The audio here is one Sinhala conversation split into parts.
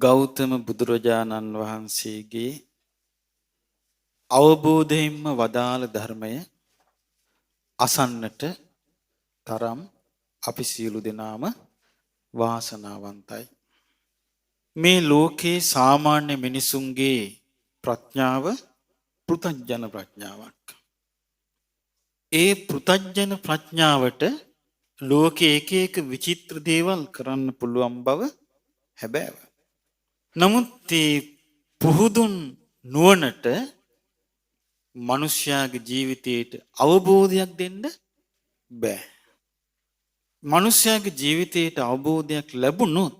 ගෞතම බුදුරජාණන් වහන්සේගේ අවබෝධයෙන්ම වදාළ ධර්මය අසන්නට තරම් අපි සියලු දෙනාම වාසනාවන්තයි. මේ ලෝකේ සාමාන්‍ය මිනිසුන්ගේ ප්‍රඥාව පෘථග්ජන ප්‍රඥාවක්. ඒ පෘථග්ජන ප්‍රඥාවට ලෝකේ එක එක විචිත්‍ර දේවල් කරන්න පුළුවන් බව හැබෑව. නමුත් මේ පුහුදුන් නුවණට මිනිස්යාගේ ජීවිතයට අවබෝධයක් දෙන්න බෑ. මිනිස්යාගේ ජීවිතයට අවබෝධයක් ලැබුණොත්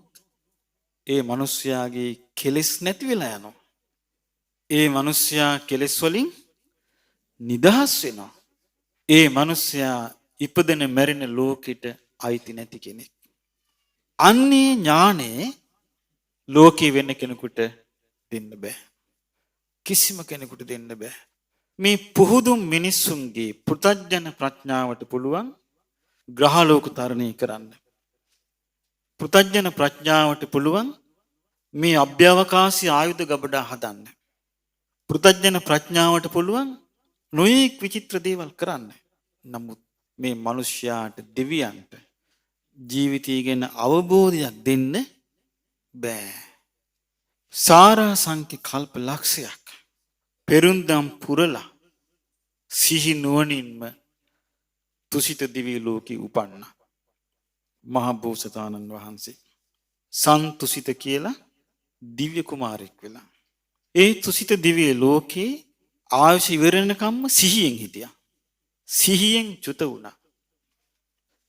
ඒ මිනිස්යාගේ කෙලෙස් නැති වෙලා යනවා. ඒ මිනිස්යා කෙලෙස් වලින් නිදහස් වෙනවා. ඒ මිනිස්යා ඉපදෙන මැරෙන ලෝකෙට අයිති නැති කෙනෙක්. අන්නේ ඥානේ ලෝකේ වෙන කෙනෙකුට දෙන්න බෑ. කිසිම කෙනෙකුට දෙන්න බෑ. මේ පුහුදුන් මිනිසුන්ගේ පෘථග්ජන ප්‍රඥාවට පුළුවන් ග්‍රහලෝක තරණය කරන්න. පෘථග්ජන ප්‍රඥාවට පුළුවන් මේ අභ්‍යවකාශී ආයුධ ගබඩා හදන්න. පෘථග්ජන ප්‍රඥාවට පුළුවන් නොයෙක් විචිත්‍ර දේවල් කරන්න. නමුත් මේ මිනිස්යාට දෙවියන්ට ජීවිතය ගැන අවබෝධයක් දෙන්න බෑ. සාරා සංඛ්‍ය කල්ප ලක්ෂයක් පෙරුම්දම් පුරලා සිහි නුවණින්ම තුසිත දිව්‍ය ලෝකේ උපන්න මහ බෝසතාණන් වහන්සේ සන්තුසිත කියලා දිව්‍ය කුමාරෙක් වෙලා ඒ තුසිත දිව්‍ය ලෝකේ ආයුෂ ඉවරනකම්ම සිහියෙන් හිටියා. සිහියෙන් චුත වුණා.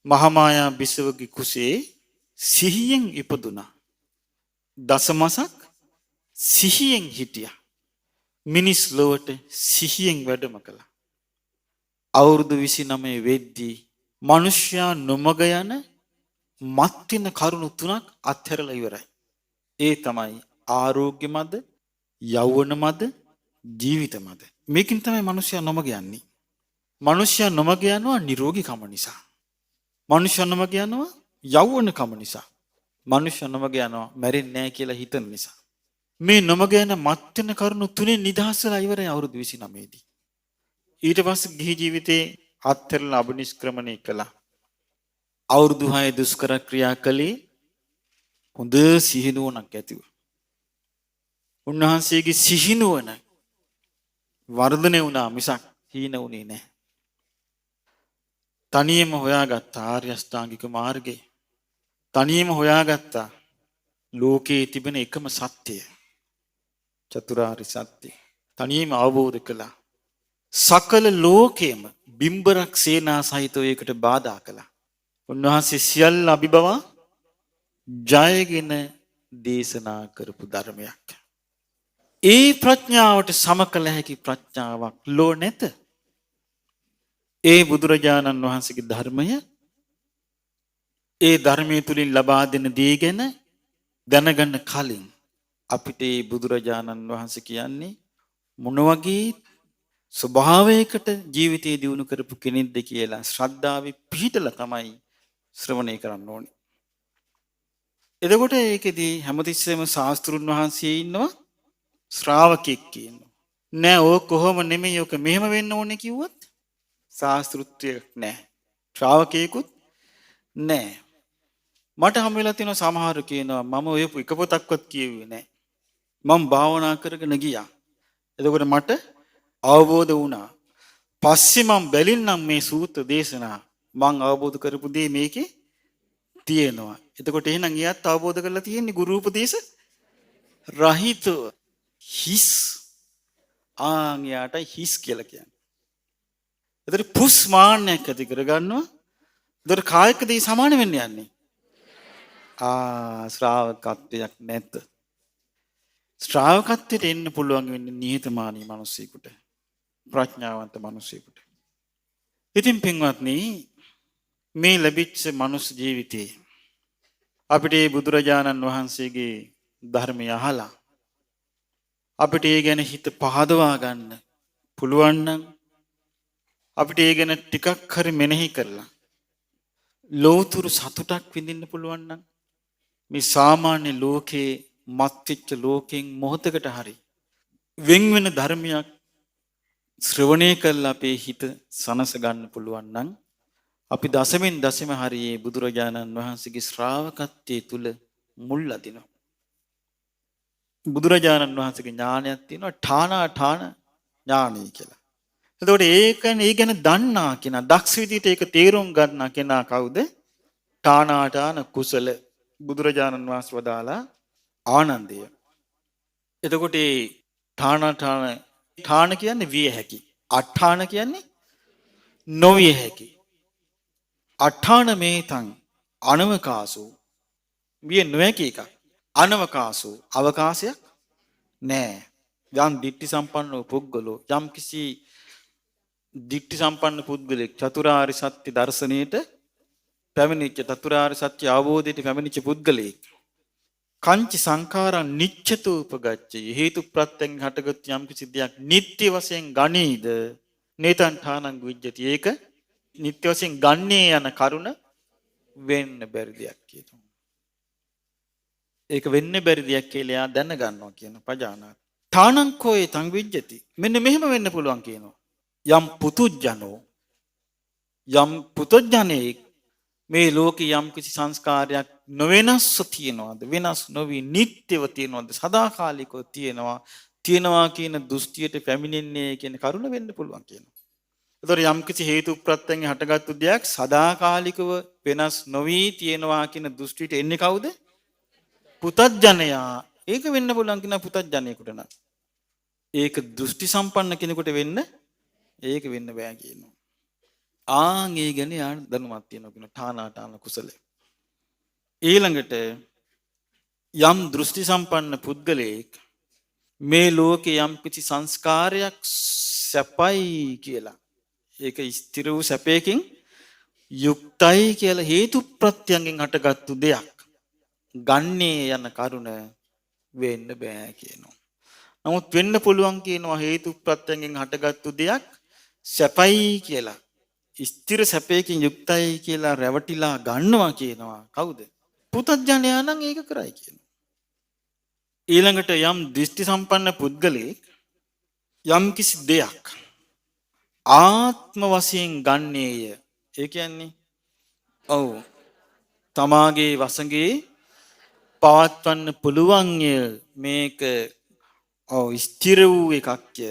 මහමායා බිසවගේ කුසේ සිහියෙන් ඉපදුනා. දසමසක් සිහියෙන් හිටියා. මිනිස් ලොවට සිහියෙන් වැඩම කළා. අවුරුදු 29 වෙද්දී මිනිස්යා නොමග යන මත්තින කරුණු තුනක් අත්හැරලා ඉවරයි. ඒ තමයි ආරෝග්‍ය මද, යෞවන මද, ජීවිත මද. මේකින් තමයි මිනිස්යා නොමග යන්නේ. මිනිස්යා නොමග යනවා නිරෝගීකම නිසා. මිනිස්යා නොමග යනවා යෞවනකම නිසා. මිනිස්යා නොමග යනවා මැරෙන්නේ නැහැ කියලා හිතන නිසා. මේ නොමග යන මත්තින කරුණු තුනෙන් නිදහස් වෙලා ඉවරයි අවුරුදු 29 දී. ඊට පස්සේ ගිහි ජීවිතේ අත්හැරලා අබනිෂ්ක්‍රමණය කළා. අවුරුදු 6 දුෂ්කර ක්‍රියා කළේ හොඳ සිහිනුවණක් ඇතිව. උන්වහන්සේගේ සිහිනුවණ වර්ධනය වුණා මිසක් හීන වුණේ නැහැ. තනියම හොයාගත්ත ආර්ය අෂ්ටාංගික මාර්ගය. තනියම හොයාගත්ත ලෝකයේ තිබෙන එකම සත්‍යය. චතුරාර්ය සත්‍ය. තනියම අවබෝධ කළා. සකල ලෝකෙම බිම්බරක් සේනා සහිතව ඒකට බාධා කළා. උන්වහන්සේ සියල්ල අභිබවා ජයගෙන දේශනා කරපු ධර්මයක්. ඒ ප්‍රඥාවට සම කළ හැකි ප්‍රඥාවක් ලෝ නැත. ඒ බුදුරජාණන් වහන්සේගේ ධර්මය ඒ ධර්මයේ තුලින් ලබා දෙන දේ ගැන දැනගන්න කලින් අපිට මේ බුදුරජාණන් වහන්සේ කියන්නේ මොන වගේ ස්වභාවයකට ජීවිතය දියුණු කරපු කෙනෙක්ද කියලා ශ්‍රද්ධාවේ පිහිටලා තමයි ශ්‍රවණය කරන්න ඕනේ. එතකොට ඒකෙදී හැමතිස්සෙම ශාස්ත්‍රුන් වහන්සේ ඉන්නවා ශ්‍රාවකෙක් කියනවා. නෑ ඕක කොහොම නෙමෙයි ඕක මෙහෙම වෙන්න ඕනේ කිව්වොත් ශාස්ත්‍රුත්වයක් නෑ. ශ්‍රාවකයෙකුත් නෑ. මට හම් වෙලා තියෙනවා සමහර කියනවා මම ඔය එක පොතක්වත් කියුවේ නෑ. මම භාවනා කරගෙන ගියා. එතකොට මට අවබෝධ වුණා. පස්සේ මම බැලින්නම් මේ සූත්‍ර දේශනා මම අවබෝධ කරපු දේ මේකේ තියෙනවා. එතකොට එහෙනම් එයාත් අවබෝධ කරලා තියෙන්නේ ගුරු උපදේශ රහිත හිස් යාට හිස් කියලා කියන්නේ. එතකොට පුස්මාන්නයක් ඇති කරගන්නවා. එතකොට කායික දේ සමාන වෙන්න යන්නේ. ශ්‍රාවකත්වයක් නැත. ශ්‍රාවකත්වයට එන්න පුළුවන් වෙන්නේ නිහතමානී මිනිසෙකුට. ප්‍රඥාවන්ත මිනිසෙකුට. ඉතින් පින්වත්නි මේ ලැබිච්ච මනුස්ස ජීවිතේ අපිට මේ බුදුරජාණන් වහන්සේගේ ධර්මය අහලා අපිට ඒ ගැන හිත පහදවා ගන්න පුළුවන් නම් අපිට ඒ ගැන ටිකක් හරි මෙනෙහි කරලා ලෝතුරු සතුටක් විඳින්න පුළුවන් නම් මේ සාමාන්‍ය ලෝකේ මත්විච්ච ලෝකෙන් මොහොතකට හරි වෙන් වෙන ධර්මයක් ශ්‍රවණය කළා අපේ හිත සනස ගන්න පුළුවන් නම් අපි දසමින් දසම හරියේ බුදුරජාණන් වහන්සේගේ ශ්‍රාවකත්වයේ තුල මුල් අදිනවා. බුදුරජාණන් වහන්සේගේ ඥානයක් තියෙනවා ඨාන ඥානයි කියලා. එතකොට ඒ ගැන දන්නා කෙනා දක්ෂ විදිහට ඒක තේරුම් ගන්නා කෙනා කවුද? ඨාන කුසල බුදුරජාණන් වහන්සේ වදාලා ආනන්දය. එතකොට ඒ ඨාන කියන්නේ විය හැකි. අට්ඨාන කියන්නේ නොවිය හැකි. අට්ඨාන මේතං අනවකාසෝ විය නොහැකි එකක්. අනවකාසෝ අවකාශයක් නෑ. යම් ditthi සම්පන්න පුද්ගලෝ යම් කිසි ditthi සම්පන්න පුද්ගලෙක් චතුරාර්ය සත්‍ය දර්ශනයේට පැමිණිච්ච චතුරාර්ය සත්‍ය අවබෝධයට පැමිණිච්ච පුද්ගලෙක් කංච සංඛාරං නිච්ඡතු උපගච්ඡය හේතු ප්‍රත්‍යයෙන් හටගත් යම් කිසි දෙයක් නිට්ටය වශයෙන් ගනීද නේතං ඨානං විජ්ජති ඒක නිට්ටය වශයෙන් ගන්නේ යන කරුණ වෙන්න බැරි දෙයක් කියනවා. ඒක වෙන්න බැරි දෙයක් කියලා එයා දැනගන්නවා කියන පජානාති. ඨානං කෝයේ තං විජ්ජති මෙන්න මෙහෙම වෙන්න පුළුවන් කියනවා. යම් පුතුජ්ජනේ මේ ලෝකේ යම් කිසි සංස්කාරයක් නොවෙනස්ව තියනවාද වෙනස් නොවි නිට්ටයව තියනවාද සදාකාලිකව තියනවා කියන දෘෂ්ටියට පැමිණෙන්නේ කියන කරුණ වෙන්න පුළුවන් කියනවා. ඒතකොට යම් කිසි හේතු ප්‍රත්‍යයෙන් හටගත්තු දෙයක් සදාකාලිකව වෙනස් නොවි තියනවා කියන දෘෂ්ටියට එන්නේ කවුද? පුතත්ජනයා. ඒක වෙන්න පුළුවන් කියන පුතත්ජනයෙකුට නම්. ඒක දෘෂ්ටි සම්පන්න කෙනෙකුට වෙන්න බෑ කියනවා. ඒ ගැන යාන දැනුමක් තියෙනවා කියන ඨාන කුසලය. ඊළඟට යම් දෘෂ්ටි සම්පන්න පුද්ගලයෙක් මේ ලෝකේ යම් කිසි සංස්කාරයක් සැපයි කියලා ඒක ස්ථිර වූ සැපයකින් යුක්තයි කියලා හේතු ප්‍රත්‍යයෙන් හටගත්තු දෙයක් ගන්නේ යන කරුණ වෙන්න බෑ කියනවා. නමුත් වෙන්න පුළුවන් කියනවා හේතු ප්‍රත්‍යයෙන් හටගත්තු දෙයක් සැපයි කියලා ස්ථිර සැපයකින් යුක්තයි කියලා රැවටිලා ගන්නවා කියනවා කවුද? පුතත්ජනයා නම් ඒක කරයි කියනවා. ඊළඟට යම් දෘෂ්ටි සම්පන්න පුද්ගලෙක් යම් කිසි දෙයක් ආත්ම වශයෙන් ගන්නේය. ඒ කියන්නේ තමාගේ වසඟේ පවත්වන්න පුළුවන්ය මේක ස්ථිර වූ එකක්ය.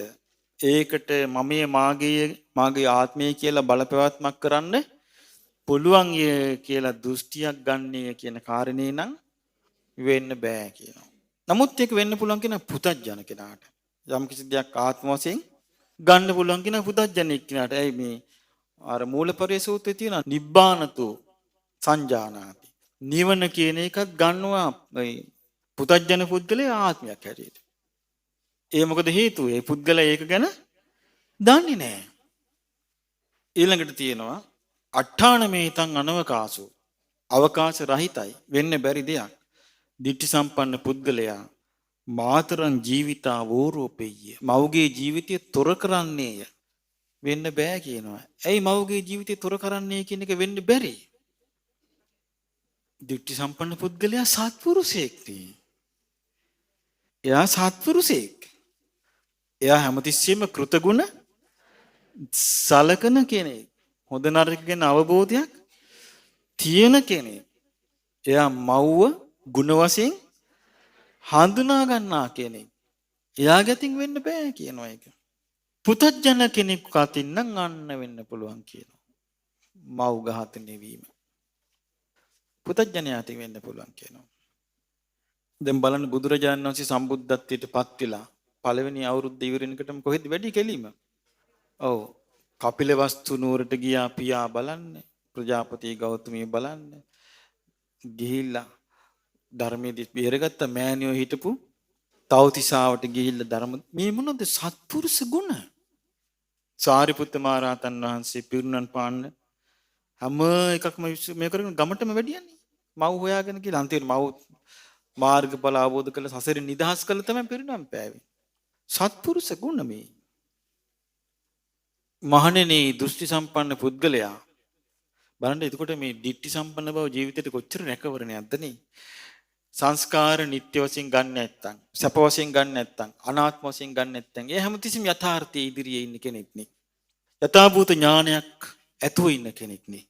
ඒකට මමයේ මාගේ ආත්මය කියලා බලපෑවත්මක් කරන්න පුළුවන් කියලා දෘෂ්ටියක් ගන්නේ කියන කාරණේ නම් වෙන්න බෑ කියනවා. නමුත් ඒක වෙන්න පුළුවන් කියන පුතත්ජන කෙනාට. යම් කිසි දෙයක් ආත්ම වශයෙන් ගන්න පුළුවන් කියන පුතත්ජනෙක් කෙනාට. ඇයි මේ අර මූලපරිය සූත්‍රයේ තියෙන නිබ්බානතු සංජානාති. නිවන කියන එකත් ගන්නවා පුතත්ජන පුද්ගලයා ආත්මයක් හැටියට. ඒ මොකද හේතුව? ඒ පුද්ගලයා ඒක ගැන දන්නේ නැහැ. ඊළඟට තියෙනවා අට්ඨානමේතං අනවකාසෝ අවකාශ රහිතයි වෙන්න බැරි දෙයක්. ditthi සම්පන්න පුද්ගලයා මාතරං ජීවිතා වෝරෝපෙය්‍ය මවගේ ජීවිතය තොර කරන්නේය වෙන්න බෑ කියනවා. ඇයි මවගේ ජීවිතය තොර කරන්නේ කියන එක වෙන්න බැරි? ditthi සම්පන්න පුද්ගලයා සත්පුරුෂයෙක් නේ. එයා සත්පුරුෂයෙක්. එයා හැමතිස්සෙම කෘතගුණ සලකන කෙනෙක්. හොඳ නරක ගැන අවබෝධයක් තියෙන කෙනෙක්. එයා මව්ව ගුණ වශයෙන් හඳුනා ගන්නා කෙනෙක්. එයා ගැතින් වෙන්න බෑ කියනවා ඒක. පුතත්ජන කෙනෙක් අතින් නම් අන්න වෙන්න පුළුවන් කියනවා. මව් ඝාතනය වීම. පුතත්ජනයාට වෙන්න පුළුවන් කියනවා. දැන් බලන්න බුදුරජාණන් වහන්සේ සම්බුද්ධත්වයට පත් වෙලා පළවෙනි අවුරුද්ද ඉවරෙනකටම කොහෙද වැඩි කෙලීම? කපිලවස්තු නුවරට ගියා පියා බලන්න, ප්‍රජාපති ගෞතමිය බලන්න. ගිහිල්ලා ධර්මයේදී බේරගත්ත මෑණියෝ හිටපු තව්තිසාවට ගිහිල්ලා ධර්ම මේ මොනවද සත්පුරුෂ ගුණ? සාරිපුත්ත මහ රහතන් වහන්සේ පිරුණන් පාන්න හැම එකක්ම මේ කරගෙන ගමටම වැඩියන්නේ. මව් හොයාගෙන කියලා අන්තිමට මව් මාර්ගඵල අවබෝධ කළ සසරින් නිදහස් කළ තමයි පිරුණම් පෑවේ. සත්පුරුෂ ගුණ මේ. මහණෙනි දෘෂ්ටි සම්පන්න පුද්ගලයා බලන්න එතකොට මේ ditthi සම්පන්න බව ජීවිතේට කොච්චර රැකවරණයක්ද නේ. සංස්කාර නිට්ටය වශයෙන් ගන්න නැත්තම්, සැප වශයෙන් ගන්න නැත්තම්, අනාත්ම වශයෙන් ගන්න නැත්තම්, ඒ හැමතිස්සෙම යථාර්ථයේ ඉදිරියේ ඉන්න කෙනෙක් නේ. යථාභූත ඥානයක් ඇතුව ඉන්න කෙනෙක් නේ.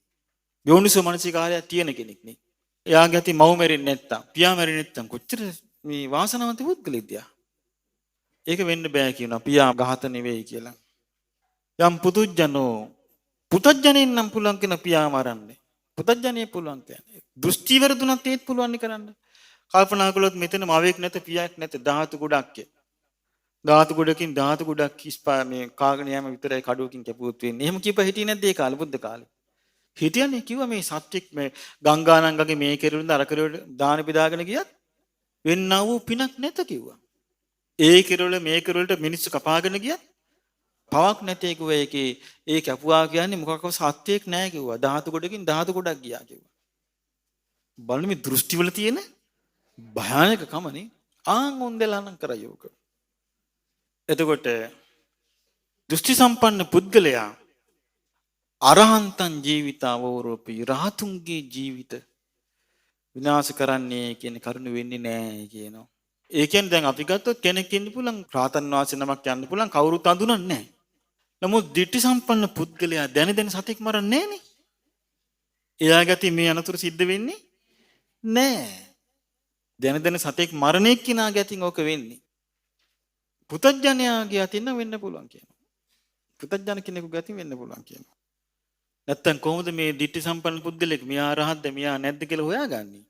යෝනිසෝ මනසිකාරය තියෙන කෙනෙක් නේ. එයාගේ ඇති මව් මැරෙන්නේ නැත්තම්, පියා මැරෙන්නේ නැත්තම් කොච්චර මේ වාසනාවන්ත පුද්ගලෙක්ද යා. ඒක වෙන්න බෑ කියනවා පියා ඝාත නෙවෙයි කියලා. යම් පුදුජනෝ පුතඥයෙන් නම් පුළුවන් කියන පියා මරන්නේ. පුතඥයේ පුළුවන් කියන්නේ. දෘෂ්ටි වර්ධුණත් ඒත් පුළුවන් නේ කරන්න. කල්පනා කළොත් මෙතන මවෙක් නැත පියාක් නැත ධාතු ගොඩක්. ධාතු ගොඩකින් ධාතු ගොඩක් ඉස්පා මේ කාගෙන යෑම විතරයි කඩුවකින් කැපුවොත් වෙන්නේ. එහෙම කිව්ව හිටියේ නැද්ද ඒ කාලේ බුද්ධ කාලේ? හිටියනේ කිව්වා මේ සත්‍යෙක් මේ ගංගානංගගේ මේ කෙරුළෙන්ද අර කෙරුළට දාන බෙදාගෙන ගියත් වෙන්නා වූ පිනක් නැත කිව්වා. ඒ කෙරුළ මේ කෙරුළට මිනිස්සු කපාගෙන ගියත් පවක් නැtei කිව්වා. ඒකේ ඒ කැපුවා කියන්නේ මොකක්වත් සත්‍යෙක් නැහැ කිව්වා. ධාතු ගොඩකින් ධාතු ගොඩක් ගියා කිව්වා. බලන්න මේ දෘෂ්ටිවල තියෙන භයානකකමනේ. ආන් උන්දලා නම් කරයෝක. එතකොට දෘෂ්ටි සම්පන්න පුද්ගලයා අරහන්තන් ජීවිත අවරෝපී රහතුන්ගේ ජීවිත විනාශ කරන්නේ කියන කරුණ වෙන්නේ නැහැ කියනවා. ඒ කියන්නේ දැන් අපි ගත්තොත් කෙනෙක් ඉන්න පුළුවන් රාතන් වාසී නමක් යන්න පුළුවන් කවුරුත් අඳුනන්නේ නැහැ. නමුත් ditthi සම්පන්න පුද්ගලයා දැන දැන සතෙක් මරන්නේ නැහනේ. එයා ගැති මේ අනතුරු සිද්ධ වෙන්නේ නැහැ. දැන දැන සතෙක් මරණේ කිනා ගැතින් ඕක වෙන්නේ. පුතඥයාගේ අතින් වෙන්න පුළුවන් කියනවා. පුතඥ කෙනෙකුගේ අතින් වෙන්න පුළුවන් කියනවා. නැත්තම් කොහොමද මේ ditthi සම්පන්න පුද්ගලෙක් මෙයා රහත්ද මෙයා නැද්ද කියලා හොයාගන්නේ?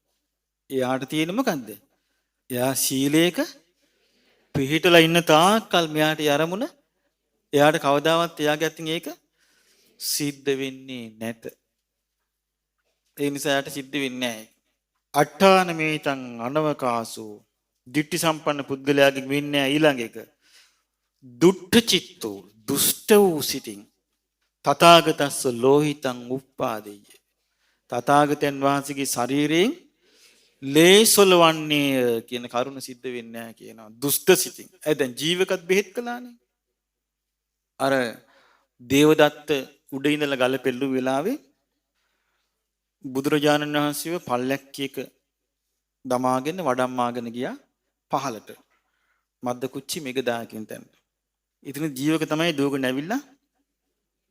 එයාට තියෙන මොකන්ද? එයා සීලේක පිළිහිටලා ඉන්න තාක්කල් මෙයාට යරමුණ එයාට කවදාවත් එයාගේ අතින් ඒක සිද්ධ වෙන්නේ නැත. ඒ නිසා එයාට සිද්ධ වෙන්නේ නැහැ. අට්ඨාන මේතං අනවකාසෝ ditthi සම්පන්න පුද්ගලයාගේ වෙන්නේ ඊළඟ එක. දුට්ඨ චිත්තෝ දුෂ්ට වූ සිතින් තථාගතස්ස ලෝහිතං උප්පාදෙය්‍ය. තථාගතයන් වහන්සේගේ ශරීරයෙන් ලේසොලවන්නේ කියන කරුණ සිද්ධ වෙන්නේ නැහැ කියනවා. දුෂ්ට සිතින්. දැන් ජීවකත් බෙහෙත් කළානේ. අර දේවදත්ත උඩ ඉඳලා ගල පෙල්ලු වෙලාවේ බුදුරජාණන් වහන්සේව පල්ලැක්කියක දමාගෙන වඩම්මාගෙන ගියා පහලට. මද්ද කුච්චි මෙගදාකින් තැනට. ඉතින් ජීවක තමයි දුවගෙන ඇවිල්ලා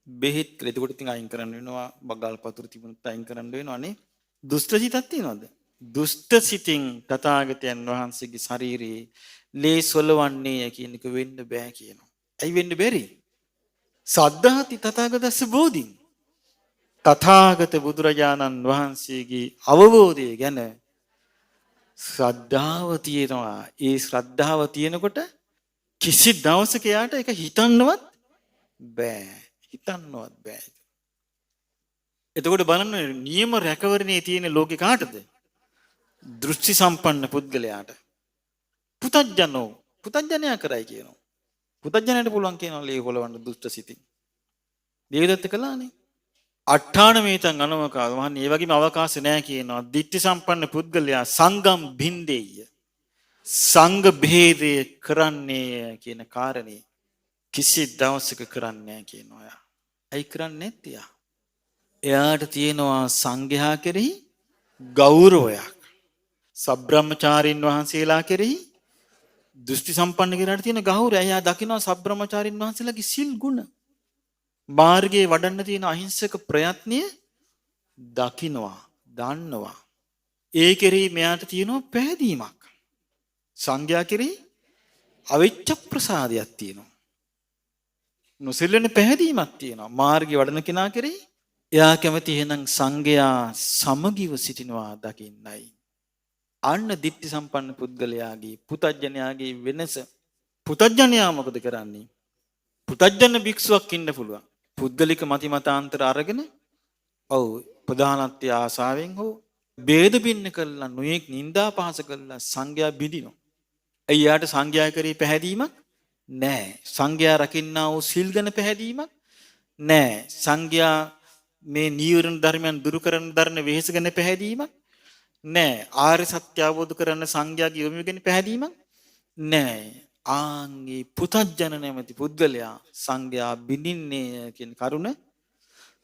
බෙහෙත් කළේ. එතකොට ඉතින් අයින් කරන්න වෙනවා. බගල් පතුරු තිබුණත් අයින් කරන්න වෙනවනේ. දුෂ්ට සිතක් තියනවද? දුෂ්ට සිතින් තථාගතයන් වහන්සේගේ ශරීරයේ ලේ සොලවන්නේ කියන එක වෙන්න බෑ කියනවා. ඇයි වෙන්න බැරි? සද්ධාති තථාගතස්ස බෝධින්. තථාගත බුදුරජාණන් වහන්සේගේ අවබෝධය ගැන ශ්‍රද්ධාව තියෙනවා. ඒ ශ්‍රද්ධාව තියෙනකොට කිසි දවසක යාට ඒක හිතන්නවත් බෑ. හිතන්නවත් බෑ. එතකොට බලන්න නියම රැකවරණේ තියෙන ලෝකේ කාටද? දෘෂ්ටි සම්පන්න පුද්ගලයාට. පුතඥනෝ පුතඥයා කරයි කියනවා. පුතඥයට පුළුවන් කියනවා ලේ හොලවන්න දුෂ්ට සිතින්. දේවදත්ත කළානේ. අට්ඨාන මේතං අනවකාස. මහන්නේ ඒ වගේම අවකාශ නැහැ කියනවා. ditthi සම්පන්න පුද්ගලයා සංගම් බින්දෙය්‍ය. සංඝ භේදය කරන්නේ කියන කාරණේ කිසි දවසක කරන්නේ නැහැ කියනවා යා. ඇයි කරන්නේ නැත්තේ යා? එයාට තියෙනවා සංඝයා කෙරෙහි ගෞරවයක්. සබ්‍රාහ්මචාරින් වහන්සේලා කෙරෙහි දෘෂ්ටි සම්පන්න කෙනාට තියෙන ගෞරවය. එයා දකිනවා සබ්‍රාහ්මචාරින් වහන්සේලාගේ සිල් ගුණ. මාර්ගයේ වඩන්න තියෙන අහිංසක ප්‍රයත්නය දකිනවා, දන්නවා. ඒ කෙරෙහි මෙයාට තියෙනවා පැහැදීමක්. සංඝයා කෙරෙහි අවිච්ඡ ප්‍රසාදයක් තියෙනවා. නොසෙල්ලෙන පැහැදීමක් තියෙනවා. මාර්ගයේ වඩන කෙනා කෙරෙහි එයා කැමති එහෙනම් සංඝයා සමගිව සිටිනවා දකින්නයි. අන්න ditthi සම්පන්න පුද්ගලයාගේ පුතඥයාගේ වෙනස. පුතඥයා මොකද කරන්නේ? පුතඥ භික්ෂුවක් ඉන්න පුළුවන්. පුද්ගලික මති මතාන්තර අරගෙන ඔව් ප්‍රධානත්වය ආසාවෙන් හෝ ભેද බින්න කළා නොයෙක් නිന്ദා පහස කළා සංඝයා බිඳිනවා. එයාට සංඝයා කරේ පැහැදීමක් නැහැ. සංඝයා රකින්නා වූ සිල් ගැන පැහැදීමක් නැහැ. සංඝයා මේ නීවරණ ධර්මයන් දුරු කරන දරන වෙහෙස ගැන පැහැදීමක් නැහැ. ආර්ය සත්‍ය අවබෝධ කරන සංඝයාගේ යොමු ගැන පැහැදීමක් නැහැ. ආන්ගේ පුතඥ නැමැති පුද්ගලයා සංඝයා බිඳින්නේ කියන කරුණ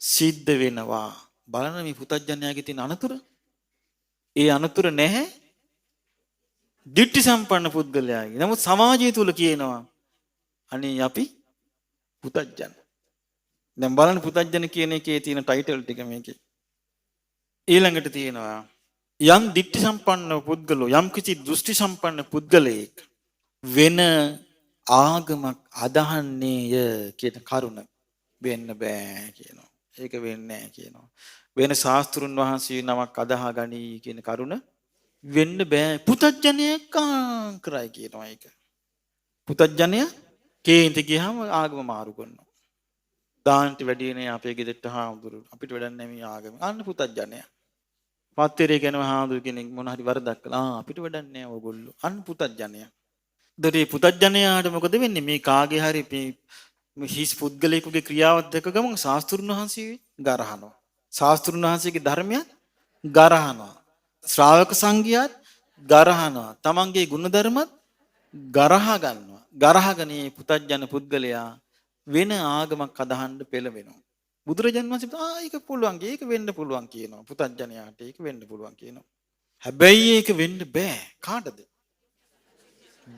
සිද්ධ වෙනවා. බලන්න මේ පුතඥයාගේ තියෙන අනතුර. ඒ අනතුර නැහැ දිට්ඨි සම්පන්න පුද්ගලයාගේ. නමුත් සමාජය තුල කියනවා අනේ අපි පුතඥ. දැන් බලන්න පුතඥ කියන එකේ තියෙන ටයිටල් ටික මේකේ. ඊළඟට තියෙනවා යම් දිට්ඨි සම්පන්න පුද්ගලෝ යම් කිසි දෘෂ්ටි සම්පන්න පුද්ගලයෙක් වෙන ආගමක් අදහන්නේය කියන කරුණ වෙන්න බෑ කියනවා. ඒක වෙන්නේ නැහැ කියනවා. වෙන ශාස්ත්‍රුන් වහන්සේ නමක් අදහා ගනී කියන කරුණ වෙන්න බෑ. පුතඥයෙක් කරයි කියනවා ඒක. පුතඥය කේන්ති ගියාම ආගම මාරු කරනවා. දාන්ට වැඩිනේ අපේ ගෙදරට හාමුදුරු අපිට වැඩක් නැහැ මේ ආගම. අන්න පුතඥය. පත්තරේ කියනවා හාමුදුරු කෙනෙක් මොන හරි වරදක් කළා. අපිට වැඩක් නැහැ ඕගොල්ලෝ. අන්න පුතඥය. දරේ පුතඥයාට මොකද වෙන්නේ? මේ කාගේ හරි මේ හිස් පුද්ගලයෙකුගේ ක්‍රියාවක් දැක ගමන් ශාස්ත්‍රුන් වහන්සේ ගරහනවා. ශාස්ත්‍රුන් වහන්සේගේ ධර්මයක් ගරහනවා. ශ්‍රාවක සංඝයාත් ගරහනවා. තමන්ගේ ගුණධර්මත් ගරහා ගන්නවා. ගරහගෙන මේ පුතඥ පුද්ගලයා වෙන ආගමක් අදහන්න පෙළවෙනවා. බුදුරජාණන් වහන්සේ ඒක පුළුවන්. ඒක වෙන්න පුළුවන් කියනවා. පුතඥයාට ඒක වෙන්න පුළුවන් කියනවා. හැබැයි ඒක වෙන්න බෑ. කාටද?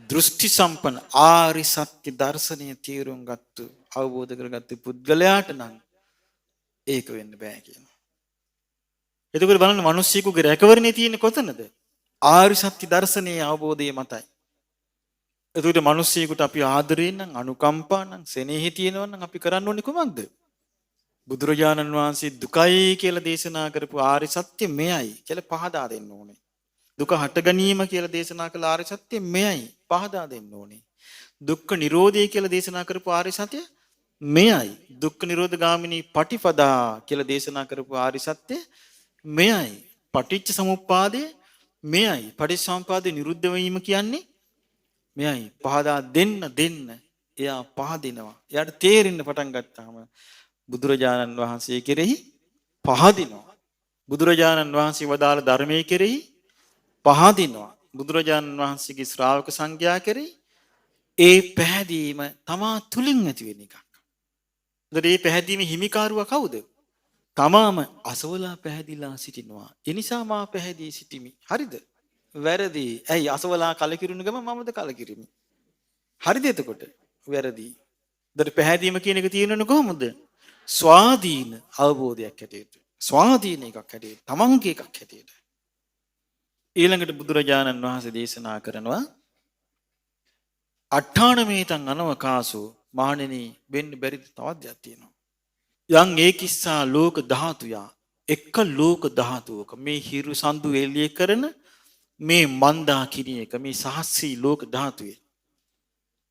දෘෂ්ටි සම්පන්න ආරි සත්‍ය දර්ශනය තීරුම් ගත්තු අවබෝධ කරගත්තු පුද්ගලයාට නම් ඒක වෙන්න බෑ කියනවා. එතකොට බලන්න මිනිස්සුගේ රැකවරණේ තියෙන්නේ කොතනද? ආරි සත්‍ය දර්ශනයේ අවබෝධය මතයි. එතකොට මිනිස්සුන්ට අපි ආදරේ නම් අනුකම්පා නම් සෙනෙහි තියෙනවා නම් අපි කරන්න ඕනේ කොහොමද? බුදුරජාණන් වහන්සේ දුකයි කියලා දේශනා කරපු ආරි සත්‍ය මෙයයි කියලා පහදා දෙන්න ඕනේ. දුක හට ගැනීම කියලා දේශනා කළ ආර්ය සත්‍ය මෙයයි පහදා දෙන්න ඕනේ. දුක්ඛ නිරෝධය කියලා දේශනා කරපු ආර්ය සත්‍ය මෙයයි. දුක්ඛ නිරෝධ ගාමිනී පටිපදා කියලා දේශනා කරපු ආර්ය සත්‍ය මෙයයි. පටිච්ච සමුප්පාදය මෙයයි. පටිච්චසමුප්පාදේ නිරුද්ධ වීම කියන්නේ මෙයයි. පහදා දෙන්න එයා පහදිනවා. එයාට තේරෙන්න පටන් ගත්තාම බුදුරජාණන් වහන්සේ කෙරෙහි පහදිනවා. බුදුරජාණන් වහන්සේ වදාළ ධර්මයේ කෙරෙහි පහදිනවා. බුදුරජාණන් වහන්සේගේ ශ්‍රාවක සංඝයා කෙරෙහි ඒ පැහැදීම තමා තුලින් ඇති වෙන එකක්. ඒතර මේ පැහැදීම හිමිකාරුව කවුද? තමාම අසවලා පැහැදිලා සිටිනවා. ඒ නිසා මා පැහැදී සිටිමි. හරිද? වැරදි. ඇයි අසවලා කලකිරුණ ගම මමද කලකිරිමි. හරිද එතකොට? වැරදි. ඒතර පැහැදීම කියන එක තියෙනවනේ කොහොමද? ස්වාධීන අවබෝධයක් හැටියට. ස්වාධීන එකක් හැටියට. තමන්ගේ එකක් හැටියට. ඊළඟට බුදුරජාණන් වහන්සේ දේශනා කරනවා අට්ඨානමේතං අනවකාසෝ මහණෙනි වෙන්න බැරිද තවත් දෙයක් තියෙනවා. යම් ඒකිස්සා ලෝක ධාතුයා එක ලෝක ධාතුවක මේ හිරු සඳු එළිය කරන මේ මන්දා කිරියක මේ සහස්සී ලෝක ධාතුවේ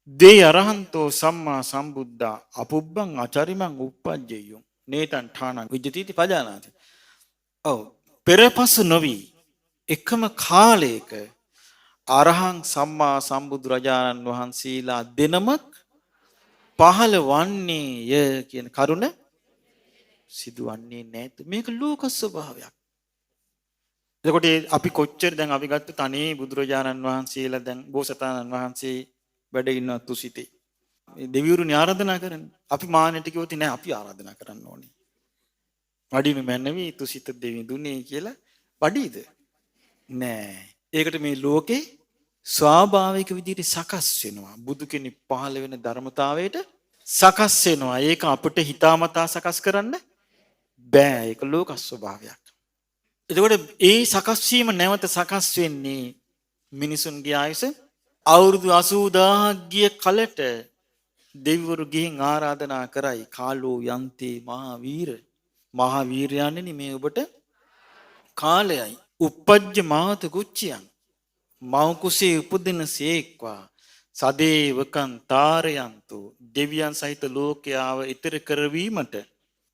දේ අරහන්තෝ සම්මා සම්බුද්ධා අපුබ්බං අචරිමං උප්පජ්ජයෝ නේතං ඨානං විජ්ජති පජානාති. ඔව් පෙරපසු නොවි එකම කාලයක අරහං සම්මා සම්බුදු රජාණන් වහන්සේලා දෙනමක් පහළ වන්නේය කියන කරුණ සිදුවන්නේ නැත. මේක ලෝක ස්වභාවයක්. එතකොට අපි කොච්චර දැන් අපි ගත්ත තනේ බුදුරජාණන් වහන්සේලා දැන් බෝසතාණන් වහන්සේ වැඩ ඉන්න තුසිතේ. මේ දෙවිවරුනි ආරාධනා කරන්නේ. අපි මානෙට කිව්වොත් නෑ අපි ආරාධනා කරන්න ඕනේ. වඩිනු මැනවි තුසිත දෙවිඳුනේ කියලා වඩීද? නෑ. ඒකට මේ ලෝකේ ස්වාභාවික විදිහට සකස් වෙනවා. බුදු කෙනෙක් පහළ වෙන ධර්මතාවයට සකස් වෙනවා. ඒක අපිට හිතාමතා සකස් කරන්න බෑ. ඒක ලෝක ස්වභාවයක්. එතකොට ඒ සකස් වීම නැවත සකස් වෙන්නේ මිනිසුන්ගේ ආයුෂ අවුරුදු 80000ක් ගිය කලට දෙවිවරු ගිහින් ආරාධනා කරයි කාලෝ යන්තේ මහා වීරයන්නි මේ ඔබට කාලයයි උපජ්ජ මාත කුච්චයන් මව කුසේ උපදින සේක්වා සදේවකං තාරයන්තු දෙවියන් සහිත ලෝකයාව ඊතර කරවීමට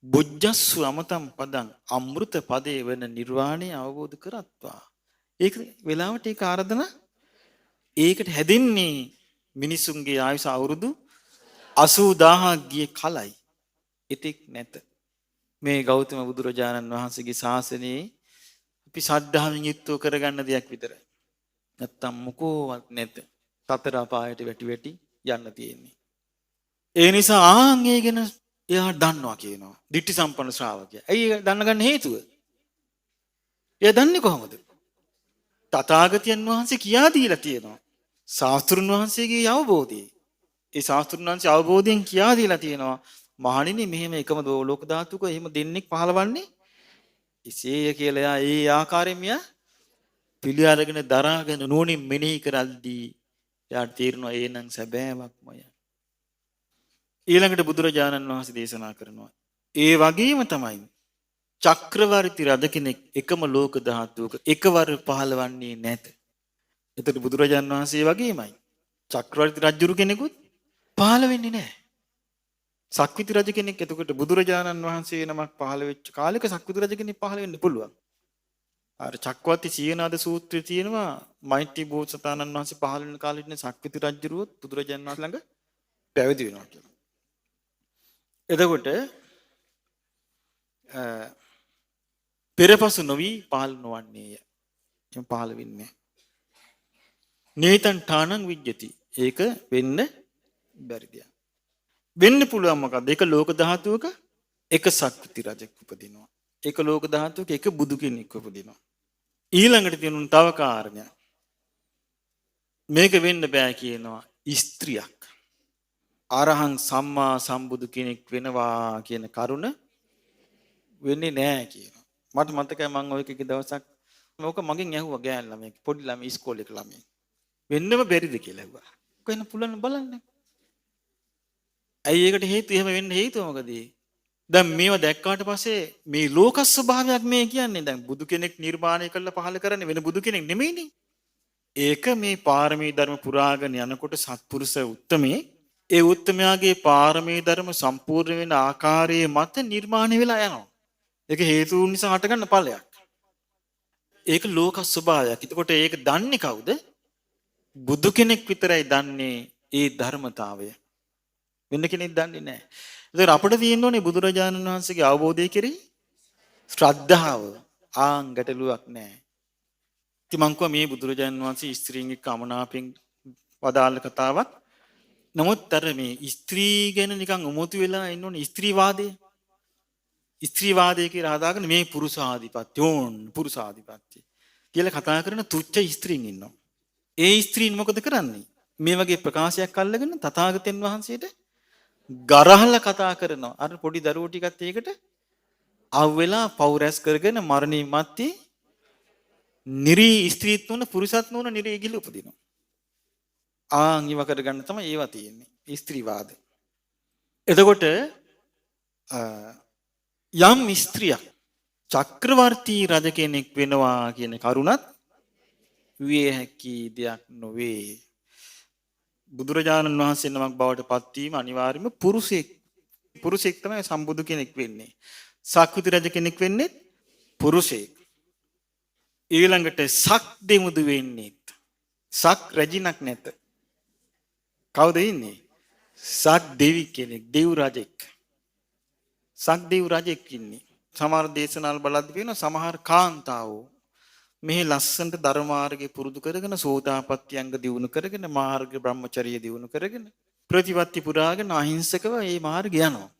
බුද්ධස්සු අමතම් පදං අමෘත පදේ වෙන නිර්වාණය අවබෝධ කරත්වා. ඒක වෙලාවට ඒක ආරාධනා ඒකට හැදින්නේ මිනිසුන්ගේ ආයුෂ අවුරුදු 80000ක් ගිය කලයි. ඉතික් නැත. මේ ගෞතම බුදුරජාණන් වහන්සේගේ ශාසනයේ අපි ශ්‍රද්ධාවෙන් යුක්තව කරගන්න දෙයක් විතරයි. නැත්තම් මොකෝවත් නැත. සතර අපායට වැටි යන්න තියෙන්නේ. ඒ නිසා ආන් ඒ ගැන එයා දන්නවා කියනවා. ditthi සම්පන්න ශ්‍රාවකයා. ඇයි ඒක දන්න ගන්න හේතුව? එයා දන්නේ කොහොමද? තථාගතයන් වහන්සේ කියා දීලා තියෙනවා. ශාස්ත්‍රුන් වහන්සේගේ අවබෝධය. ඒ ශාස්ත්‍රුන් වහන්සේ අවබෝධයෙන් කියා දීලා තියෙනවා. මහණෙනි මෙහෙම එකම ලෝක ධාතුක එහෙම දෙන්නෙක් පහළවන්නේ එසේය කියලා ඒ ආකාරයෙන් මියා පිළි අරගෙන දරාගෙන නුවණින් මෙනෙහි කරද්දී එයාට තේරෙනවා ඒ නම් සැබෑවක්මය. ඊළඟට බුදුරජාණන් වහන්සේ දේශනා කරනවා ඒ වගේම තමයි චක්‍රවර්ති රජ කෙනෙක් එකම ලෝක ධාතුවක එකවර පහළවන්නේ නැත. එතකොට බුදුරජාණන් වහන්සේ වගේමයි චක්‍රවර්ති රජුරු කෙනෙකුත් පහළ වෙන්නේ නැහැ. සක්විති රජ කෙනෙක් එතකොට බුදුරජාණන් වහන්සේ නමක් පහළ වෙච්ච කාලෙක සක්විති රජ කෙනෙක් පහළ වෙන්න පුළුවන්. අර චක්කවර්ති සීනාද සූත්‍රයේ තියෙනවා මෛත්‍රී බෝසතාණන් වහන්සේ පහළ වෙන කාලෙ ඉන්න සක්විති රජුරුවත් බුදුරජාණන් වහන්සේ ළඟ පැවිදි වෙනවා කියලා. එතකොට පෙරපසු නොවි පහළ නොවන්නේය. එම් පහළ වෙන්නේ. නේතං ඨානං විජ්ජති. ඒක වෙන්න බැරි දෙයක්. වෙන්න පුළුවන් මොකද්ද? ඒක ලෝක ධාතුවක එක සක්විති රජෙක් උපදිනවා. ඒක ලෝක ධාතුවක එක බුදු කෙනෙක් උපදිනවා. ඊළඟට තියෙනුන තව කාරණයක්. මේක වෙන්න බෑ කියනවා ස්ත්‍රියක්. අරහං සම්මා සම්බුදු කෙනෙක් වෙනවා කියන කරුණ වෙන්නේ නෑ කියනවා. මට මතකයි මම ඔය එක දවසක් මොක මගෙන් ඇහුවා ගෑන් ළමයි පොඩි ළමයි ඉස්කෝලේ ළමයි. වෙන්නම බැරිද කියලා ඇහුවා. කොහෙන් පුළුවන් බලන්න. ඇයි ඒකට හේතුව එහෙම වෙන්න හේතුව මොකද? දැන් මේව දැක්කාට පස්සේ මේ ලෝක ස්වභාවයක් මේ කියන්නේ දැන් බුදු කෙනෙක් නිර්මාණය කළා පහල කරන්නේ වෙන බුදු කෙනෙක් නෙමෙයිනේ. ඒක මේ පාරමී ධර්ම පුරාගෙන යනකොට සත්පුරුෂ උත්තමේ ඒ උත්තමයාගේ පාරමී ධර්ම සම්පූර්ණ වෙන ආකාරයේ මත නිර්මාණය වෙලා යනවා. ඒක හේතුන් නිසා හටගන්න ඵලයක්. ඒක ලෝක ස්වභාවයක්. එතකොට ඒක දන්නේ කවුද? බුදු කෙනෙක් විතරයි දන්නේ ඒ ධර්මතාවය. වෙන කෙනෙක් දන්නේ නැහැ. ඒතර අපිට තියෙන්න ඕනේ බුදුරජාණන් වහන්සේගේ අවබෝධය කෙරෙහි ශ්‍රද්ධාව. ගැටලුවක් නැහැ. ඉතින් මං කිව්වා මේ බුදුරජාණන් වහන්සේ ස්ත්‍රීන්ගේ කමනාපෙන් වදාළ කතාවක්. නමුත් අර මේ ස්ත්‍රී ගැන නිකන් උමුතු වෙලා ඉන්න ඕනේ ස්ත්‍රීවාදය. ස්ත්‍රීවාදය කියලා හදාගෙන මේ පුරුෂාධිපත්‍ය කියලා කතා කරන තුච්ච ස්ත්‍රීන් ඉන්නවා. ඒ ස්ත්‍රීන් මොකද කරන්නේ? මේ වගේ ප්‍රකාශයක් අල්ලගෙන තථාගතයන් වහන්සේට ගරහලා කතා කරනවා. අර පොඩි දරුවෝ ටිකත් ඒකට අවුවෙලා පවුරැස් කරගෙන මරණින් මත්තේ නිරී ස්ත්‍රීත් නොවන පුරුෂත් නොවන නිරී ගිල උපදිනවා. ඉව කරගන්න තමයි ඒවා තියෙන්නේ. ස්ත්‍රීවාද. එතකොට යම් ස්ත්‍රියක් චක්‍රවර්ති රජ කෙනෙක් වෙනවා කියන කරුණත් විය හැකි දෙයක් නොවේ. බුදුරජාණන් වහන්සේ නමක් බවට පත්වීම අනිවාර්යයෙන්ම පුරුෂයෙක්. පුරුෂයෙක් තමයි සම්බුදු කෙනෙක් වෙන්නේ. සක්විති රජ කෙනෙක් වෙන්නේ පුරුෂයෙක්. ඊළඟට සක් දෙමුදු වෙන්නේ. සක් රජිනක් නැත. කවුද ඉන්නේ? සක් දෙවි කෙනෙක්, දෙව් රජෙක්. සක් දෙව් රජෙක් ඉන්නේ. සමහර දේශනාවල් බලද්දී වෙන සමහර කාන්තාවෝ මේ ලස්සනට ධර්ම මාර්ගය පුරුදු කරගෙන සෝතාපට්ටි අංග දියුණු කරගෙන මාර්ග බ්‍රහ්මචර්ය දියුණු කරගෙන ප්‍රතිපත්ති පුරාගෙන අහිංසකව මේ මාර්ගය යනවා.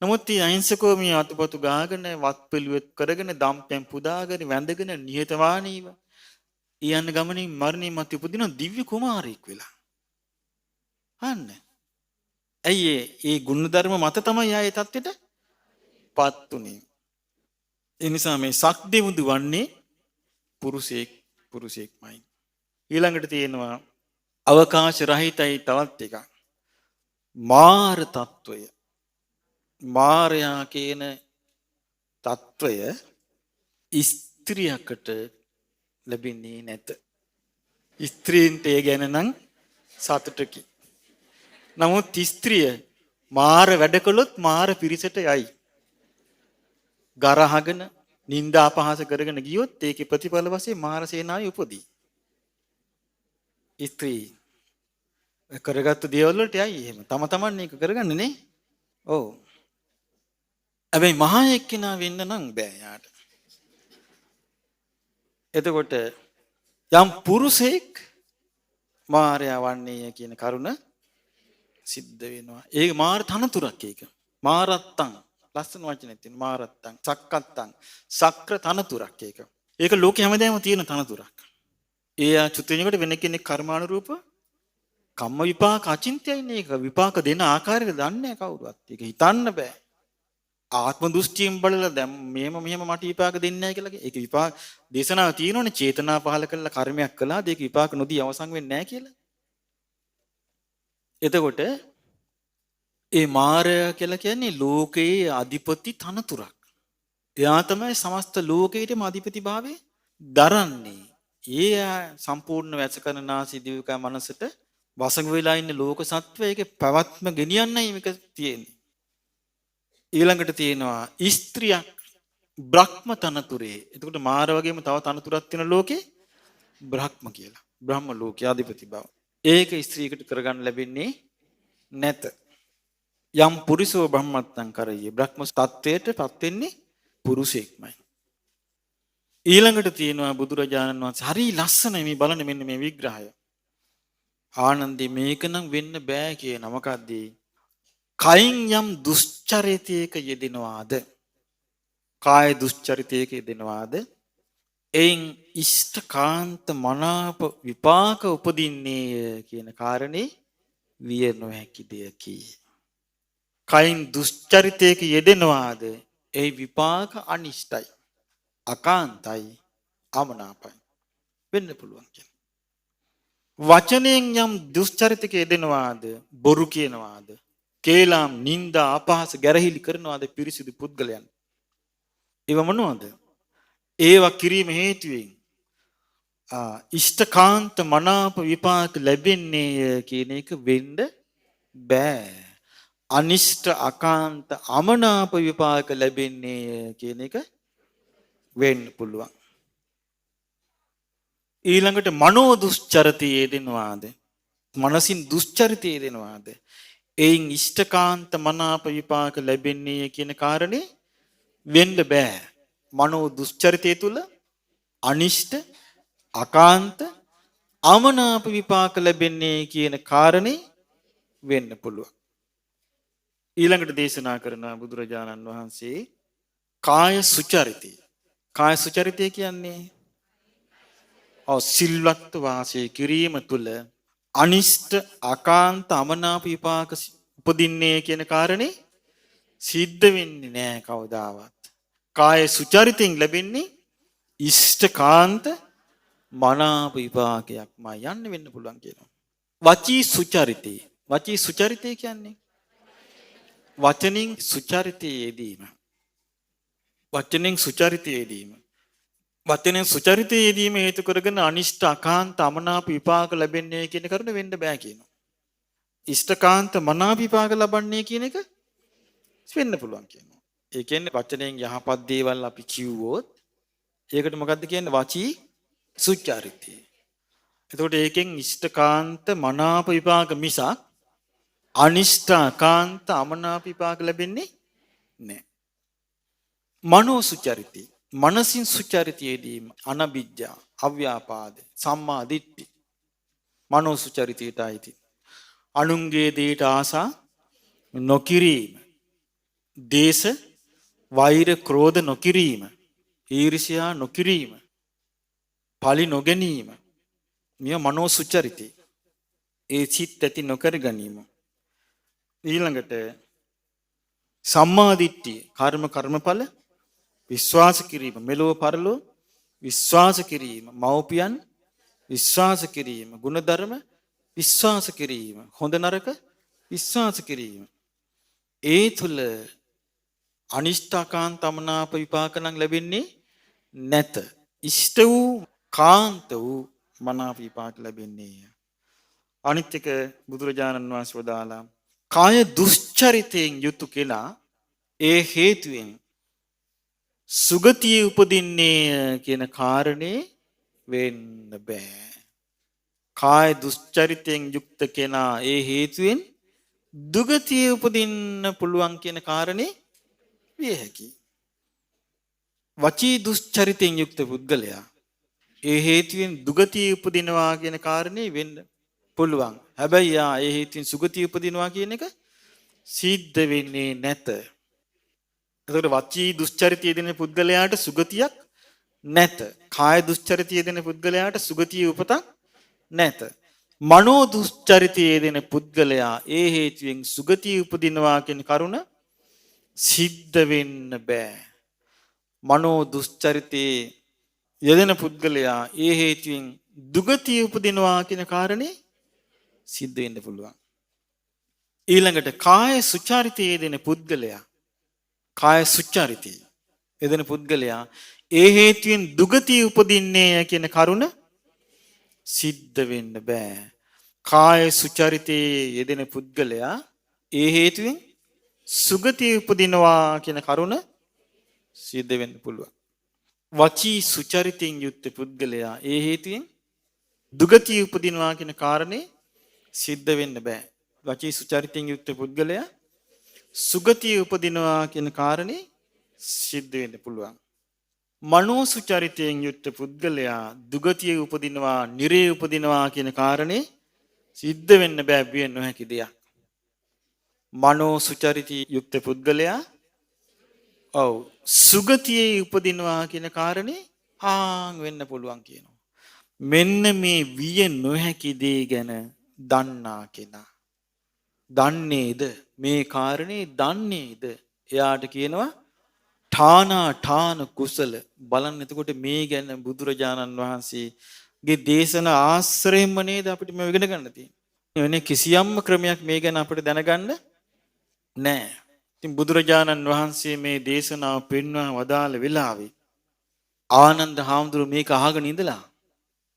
නමුත් මේ අහිංසකව මේ අතපොතු ගාගෙන වත් පිළිවෙත් කරගෙන දම්පැන් පුදාගෙන වැඳගෙන නිහතමානීව යන ගමනින් මරණින් මතු උපදින දිව්‍ය කුමාරයෙක් වෙලා. අන්න. ඇයි ඒ ගුණ ධර්ම මත තමයි ආයේ தත්වෙට පත් උනේ. ඒ නිසා මේ සක්දෙමුදු වන්නේ පුරුෂයෙක්මයි. ඊළඟට තියෙනවා අවකාශ රහිතයි තවත් එකක්. මාර తত্ত্বය. මාරයා කියන తত্ত্বය ස්ත්‍රියකට ලැබෙන්නේ නැත. ස්ත්‍රීන්ට ඒ ගැන නම් සතුටකි. නමුත් ස්ත්‍රිය මාර වැඩ කළොත් මාර පිරිසට යයි. ගරහගෙන නින්දා අපහාස කරගෙන ගියොත් ඒකේ ප්‍රතිඵල වශයෙන් මාර සේනාවේ උපදී. ස්ත්‍රී කරගත්තු දේවල් වලට යයි එහෙම. තම තමන් ඒක කරගන්නේ නේ. ඔව්. හැබැයි මහා එක්කිනා වෙන්න නම් බෑ යාට. එතකොට යම් පුරුෂයෙක් මාරයා වන්නේ කියන කරුණ සිද්ධ වෙනවා. ඒක මාර තනතුරක් ඒක. මාරත්තං ලස්සන වචනේ තියෙන මාරත්තං සක්කත්තං සක්‍ර තනතුරක් ඒක. ඒක ලෝකෙ හැමදේම තියෙන තනතුරක්. ඒ චුතිනියකට වෙන කෙනෙක් කර්මානුරූප කම්ම විපාක අචින්ත්‍යයිනේ. ඒක විපාක දෙන ආකාරය දන්නේ නැහැ කවුරුවත්. ඒක හිතන්න බෑ. ආත්ම දෘෂ්ටියෙන් බලලා දැන් මෙහෙම මට විපාක දෙන්නේ නැහැ කියලා. ඒක විපාක දේශනාව තියෙනවනේ චේතනා පහල කළා කර්මයක් කළාද ඒක විපාක නොදී අවසන් වෙන්නේ නැහැ කියලා. එතකොට ඒ මාරය කියලා කියන්නේ ලෝකයේ අධිපති තනතුරක්. එයා තමයි සමස්ත ලෝකයේම අධිපතිභාවය දරන්නේ. ඒ සම්පූර්ණ වැස කරන නාසී දිවකා මනසට වසඟ වෙලා ඉන්න ලෝක සත්වයේ පැවැත්ම ගෙනියන්නයි මේක තියෙන්නේ. ඊළඟට තියෙනවා ස්ත්‍රියක් බ්‍රහ්ම තනතුරේ. එතකොට මාර වගේම තව තනතුරක් තියෙන ලෝකේ බ්‍රහ්ම කියලා. බ්‍රහ්ම ලෝකයේ අධිපති බව. ඒක ස්ත්‍රියකට කරගන්න ලැබෙන්නේ නැත. යම් පුරිසෝ බ්‍රහ්මත්තං කරයේ බ්‍රහ්ම තත්වයටපත් වෙන්නේ පුරුෂයෙක්මයි. ඊළඟට තියෙනවා බුදුරජාණන් වහන්සේ හරි ලස්සනයි මේ බලන්න මෙන්න මේ විග්‍රහය. ආනන්දේ මේක නම් වෙන්න බෑ කියන මොකද්ද? කයින් යම් දුෂ්චරිතයක යෙදෙනවාද? කාය දුෂ්චරිතයක යෙදෙනවාද? එයින් ඉෂ්ඨකාන්ත මනාප විපාක උපදින්නේ කියන කාරණේ විය නොහැකි දෙයකි. කයින් දුෂ්චරිතයක යෙදෙනවාද? ඒ විපාක අනිෂ්ටයි, අකාන්තයි, අමනාපයි වෙන්න පුළුවන් කියන. වචනයෙන් යම් දුෂ්චරිතයක යෙදෙනවාද? බොරු කියනවාද? කේලම් නිന്ദා අපහාස ගැරහිලි කරනවාද පිරිසිදු පුද්ගලයන්? ඒව මොනවද? ඒවා කිරීම හේතුවෙන් ඉෂ්ඨකාන්ත මනාප විපාක ලැබෙන්නේ කියන එක වෙන්න බෑ. අනිෂ්ඨ අකාන්ත අමනාප විපාක ලැබෙන්නේ කියන එක වෙන්න පුළුවන්. ඊළඟට මනෝ දුෂ්චරිතයේ දෙනවාද? මනසින් දුෂ්චරිතයේ දෙනවාද? එයින් ඉෂ්ඨකාන්ත මනාප විපාක ලැබෙන්නේ කියන කාරණේ වෙන්න බෑ. මනෝ දුෂ්චරිතය තුල අනිෂ්ඨ අකාන්ත අමනාප විපාක ලැබෙන්නේ කියන කාරණේ වෙන්න පුළුවන්. ඊළඟට දේශනා කරන බුදුරජාණන් වහන්සේ කාය සුචරිතය. කාය සුචරිතය කියන්නේ සිල්වත් වාසය කිරීම තුළ අනිෂ්ඨ අකාන්ත අමනාප විපාක උපදින්නේ කියන කාරණේ සිද්ධ වෙන්නේ නැහැ කවදාවත්. කාය සුචරිතෙන් ලැබෙන්නේ ඉෂ්ඨකාන්ත මනාප විපාකයක්මයි යන්න වෙන්න පුළුවන් කියනවා. වචී සුචරිතේ. වචී සුචරිතය කියන්නේ වචනින් සුචරිතයේ යෙදීම. වචනෙන් සුචරිතයේ යෙදීම. වචනෙන් සුචරිතයේ යෙදීම හේතු කරගෙන අනිෂ්ඨ අකාන්ත අමනාප විපාක ලැබෙන්නේ කියන කරුණ වෙන්න බෑ කියනවා. ඉෂ්ඨකාන්ත මනාප විපාක ලබන්නේ කියන එක වෙන්න පුළුවන් කියනවා. ඒ කියන්නේ වචනෙන් යහපත් දේවල් අපි කිව්වොත් ඒකට මොකද්ද කියන්නේ? වචී සුචරිතය. එතකොට ඒකෙන් ඉෂ්ඨකාන්ත මනාප විපාක මිසක් අනිෂ්ඨ අකාන්ත අමනාප විපාක ලැබෙන්නේ නැහැ. මනෝ සුචරිතය. මනසින් සුචරිතයේදීම අනබිජ්ජා, අව්‍යාපාද, සම්මා දිට්ඨි. මනෝ සුචරිතයට අයිති. අනුන්ගේ දේට ආසා නොකිරීම. දේශ, වෛර, ක්‍රෝධ නොකිරීම. ඊර්ෂ්‍යා නොකිරීම. පලි නොගැනීම. මෙය මනෝ සුචරිතය. ඒ සිත් ඇති නොකර ගැනීම. ඊළඟට සම්මා දිට්ඨිය. කර්මඵල විශ්වාස කිරීම. මෙලොව පරලොව විශ්වාස කිරීම. මව්පියන් විශ්වාස කිරීම. ගුණධර්ම විශ්වාස කිරීම. හොඳ නරක විශ්වාස කිරීම. ඒ තුල අනිෂ්ඨාකාන්ත අමනාප විපාක නම් ලැබෙන්නේ නැත. ඉෂ්ට වූ කාන්ත වූ මනාප විපාක ලැබෙන්නේ. අනිත් එක බුදුරජාණන් වහන්සේ වදාලා කාය දුෂ්චරිතයෙන් යුතු කෙනා ඒ හේතුවෙන් සුගතිය උපදින්නේ කියන කාරණේ වෙන්න බෑ. කාය දුෂ්චරිතයෙන් යුක්ත කෙනා ඒ හේතුවෙන් දුගතිය උපදින්න පුළුවන් කියන කාරණේ විය හැකියි. වචී දුෂ්චරිතයෙන් යුක්ත පුද්ගලයා ඒ හේතුවෙන් දුගතිය උපදිනවා කියන කාරණේ වෙන්න පුළුවන්. හැබැයි ඒ හේතුවෙන් සුගතිය උපදිනවා කියන එක සිද්ධ වෙන්නේ නැත. එතකොට වචී දුෂ්චරිතය දෙන පුද්ගලයාට සුගතියක් නැත. කාය දුස්චරිතය දෙන පුද්ගලයාට සුගතියේ උපතක් නැත. මනෝ දුස්චරිතයේ දෙන පුද්ගලයා ඒ හේතුවෙන් සුගතිය උපදිනවා කියන කරුණ සිද්ධ වෙන්න බෑ. මනෝ දුස්චරිතයේ යෙදෙන පුද්ගලයා ඒ හේතුවෙන් දුගතිය උපදිනවා කියන කාරණේ සිද්ධ වෙන්න පුළුවන්. ඊළඟට කාය සුචරිතයේ යෙදෙන පුද්ගලයා කාය සුචරිතය යෙදෙන පුද්ගලයා ඒ හේතුවෙන් දුගතිය උපදින්නේ කියන කරුණ සිද්ධ වෙන්න බෑ. කාය සුචරිතයේ යෙදෙන පුද්ගලයා ඒ හේතුවෙන් සුගතිය උපදිනවා කියන කරුණ සිද්ධ වෙන්න පුළුවන්. වචී සුචරිතයෙන් යුක්ත පුද්ගලයා ඒ හේතුවෙන් දුගතිය උපදිනවා කියන කාරණේ සිද්ධ වෙන්න බෑ. වචී සුචරිතයෙන් යුක්ත පුද්ගලයා සුගතිය උපදිනවා කියන කාරණේ සිද්ධ වෙන්න පුළුවන්. මනෝ සුචරිතයෙන් යුක්ත පුද්ගලයා දුගතිය උපදිනවා, නිරේ උපදිනවා කියන කාරණේ සිද්ධ වෙන්න බෑ, බිය නොහැකි දෙයක්. මනෝ සුචරිතී යුක්ත පුද්ගලයා සුගතියේ උපදිනවා කියන කාරණේ වෙන්න පුළුවන් කියනවා. මෙන්න මේ විය නොහැකි දේ ගැන දන්නා කෙනා. දන්නේද? මේ කාරණේ දන්නේද? එයාට කියනවා ඨාන කුසල. බලන්න එතකොට මේ ගැන බුදුරජාණන් වහන්සේගේ දේශන ආශ්‍රයෙන්ම නේද අපිට මේ ඉගෙන ගන්න තියෙන්නේ. වෙන කිසියම් ක්‍රමයක් මේ ගැන අපිට දැනගන්න නැහැ. ඉතින් බුදුරජාණන් වහන්සේ මේ දේශනාව පෙන්වා වදාළ වෙලාවේ ආනන්ද හාමුදුරුවෝ මේක අහගෙන ඉඳලා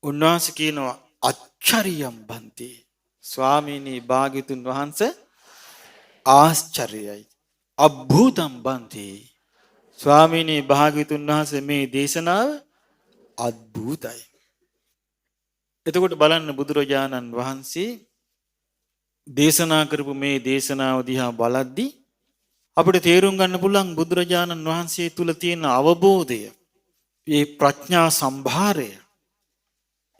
උන්වහන්සේ කියනවා අච්චරියම් බන්ති. ස්වාමීනි භාග්‍යතුන් වහන්සේ ආශ්චර්යයි. අභූතම් බන්ති. ස්වාමීනි භාග්‍යතුන් වහන්සේ මේ දේශනාව අద్භූතයි. එතකොට බලන්න බුදුරජාණන් වහන්සේ දේශනා කරපු මේ දේශනාව දිහා බලද්දී අපිට තේරුම් ගන්න පුළුවන් බුදුරජාණන් වහන්සේ තුල තියෙන අවබෝධය, ඒ ප්‍රඥා සම්භාරය,